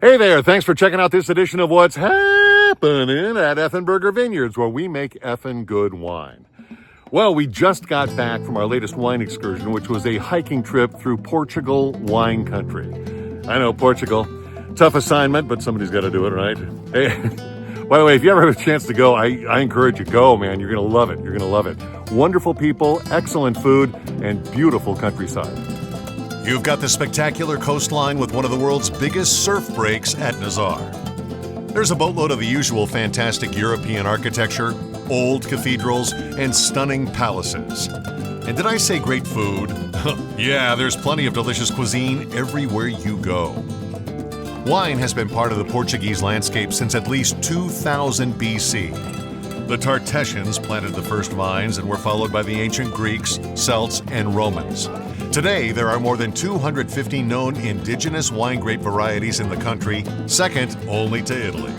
Hey there, thanks for checking out this edition of What's Happening at Effenberger Vineyards, where we make effing good wine. Well, we just got back from our latest wine excursion, which was a hiking trip through Portugal wine country. I know, Portugal. Tough assignment, but somebody's got to do it, right? Hey, by the way, if you ever have a chance to go, I encourage you, go, man. You're going to love it. You're going to love it. Wonderful people, excellent food, and beautiful countryside. You've got the spectacular coastline with one of the world's biggest surf breaks at Nazar. There's a boatload of the usual fantastic European architecture, old cathedrals, and stunning palaces. And did I say great food? Yeah, there's plenty of delicious cuisine everywhere you go. Wine has been part of the Portuguese landscape since at least 2000 BC. The Tartessians planted the first vines and were followed by the ancient Greeks, Celts, and Romans. Today, there are more than 250 known indigenous wine grape varieties in the country, second only to Italy.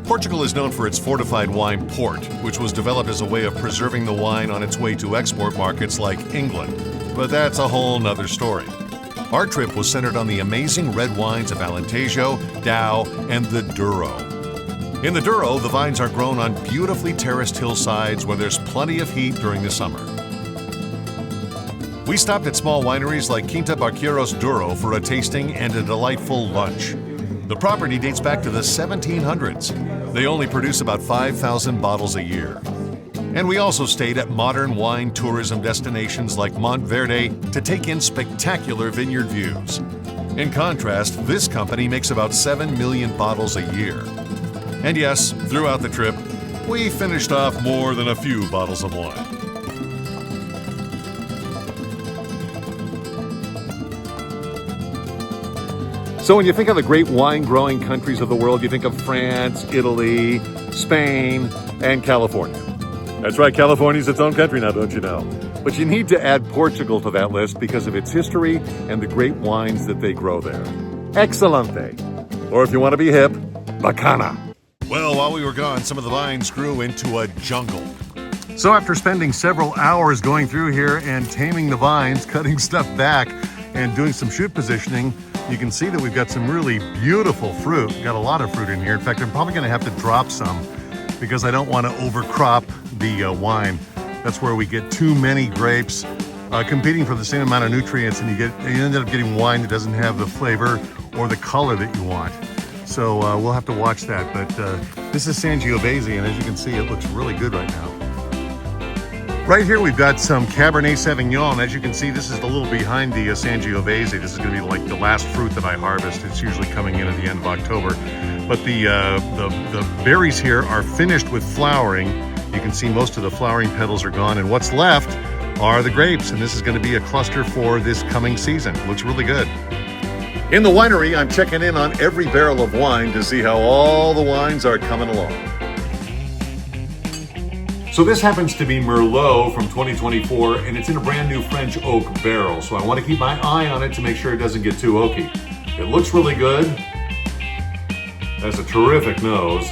Portugal is known for its fortified wine port, which was developed as a way of preserving the wine on its way to export markets like England. But that's a whole nother story. Our trip was centered on the amazing red wines of Alentejo, Dow, and the Douro. In the Douro, the vines are grown on beautifully terraced hillsides where there's plenty of heat during the summer. We stopped at small wineries like Quinta Barqueiros Douro for a tasting and a delightful lunch. The property dates back to the 1700s. They only produce about 5,000 bottles a year. And we also stayed at modern wine tourism destinations like Monteverde to take in spectacular vineyard views. In contrast, this company makes about 7 million bottles a year. And yes, throughout the trip, we finished off more than a few bottles of wine. So when you think of the great wine-growing countries of the world, you think of France, Italy, Spain, and California. That's right, California's its own country now, don't you know? But you need to add Portugal to that list because of its history and the great wines that they grow there. Excelente. Or if you want to be hip, bacana. Well, while we were gone, some of the vines grew into a jungle. So after spending several hours going through here and taming the vines, cutting stuff back, and doing some shoot positioning, you can see that we've got some really beautiful fruit. We've got a lot of fruit in here. In fact, I'm probably going to have to drop some because I don't want to overcrop the wine. That's where we get too many grapes competing for the same amount of nutrients, and you end up getting wine that doesn't have the flavor or the color that you want. So we'll have to watch that. But this is Sangiovese, and as you can see, it looks really good right now. Right here, we've got some Cabernet Sauvignon. As you can see, this is a little behind the Sangiovese. This is going to be like the last fruit that I harvest. It's usually coming in at the end of October. But the berries here are finished with flowering. You can see most of the flowering petals are gone, and what's left are the grapes. And this is going to be a cluster for this coming season. Looks really good. In the winery, I'm checking in on every barrel of wine to see how all the wines are coming along. So this happens to be Merlot from 2024, and it's in a brand new French oak barrel. So I want to keep my eye on it to make sure it doesn't get too oaky. It looks really good. Has a terrific nose.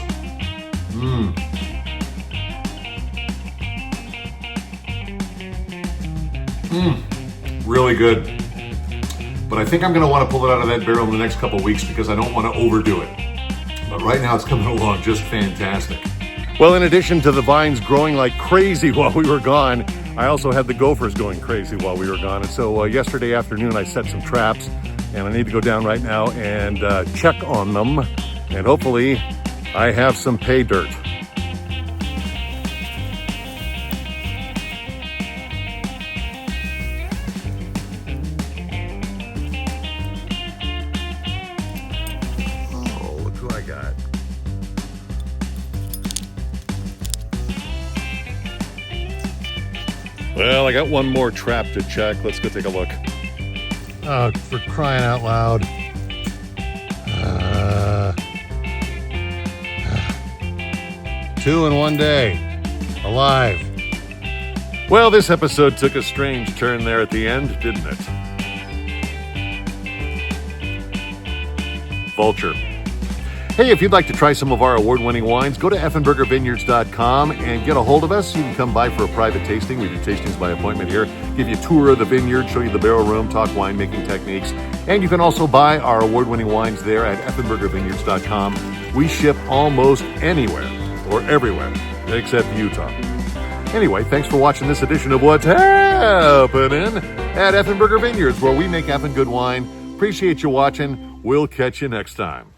Really good. But I think I'm going to want to pull it out of that barrel in the next couple weeks because I don't want to overdo it. But right now it's coming along just fantastic. Well, in addition to the vines growing like crazy while we were gone, I also had the gophers going crazy while we were gone. And so yesterday afternoon I set some traps, and I need to go down right now and check on them. And hopefully I have some pay dirt. Oh, look who I got. Well, I got one more trap to check. Let's go take a look. Oh, for crying out loud. 2 in one day. Alive. Well, this episode took a strange turn there at the end, didn't it? Vulture. Hey, if you'd like to try some of our award-winning wines, go to effenbergervineyards.com and get a hold of us. You can come by for a private tasting. We do tastings by appointment here. Give you a tour of the vineyard, show you the barrel room, talk winemaking techniques. And you can also buy our award-winning wines there at effenbergervineyards.com. We ship almost anywhere or everywhere except Utah. Anyway, thanks for watching this edition of What's Happening at Effenberger Vineyards, where we make effing good wine. Appreciate you watching. We'll catch you next time.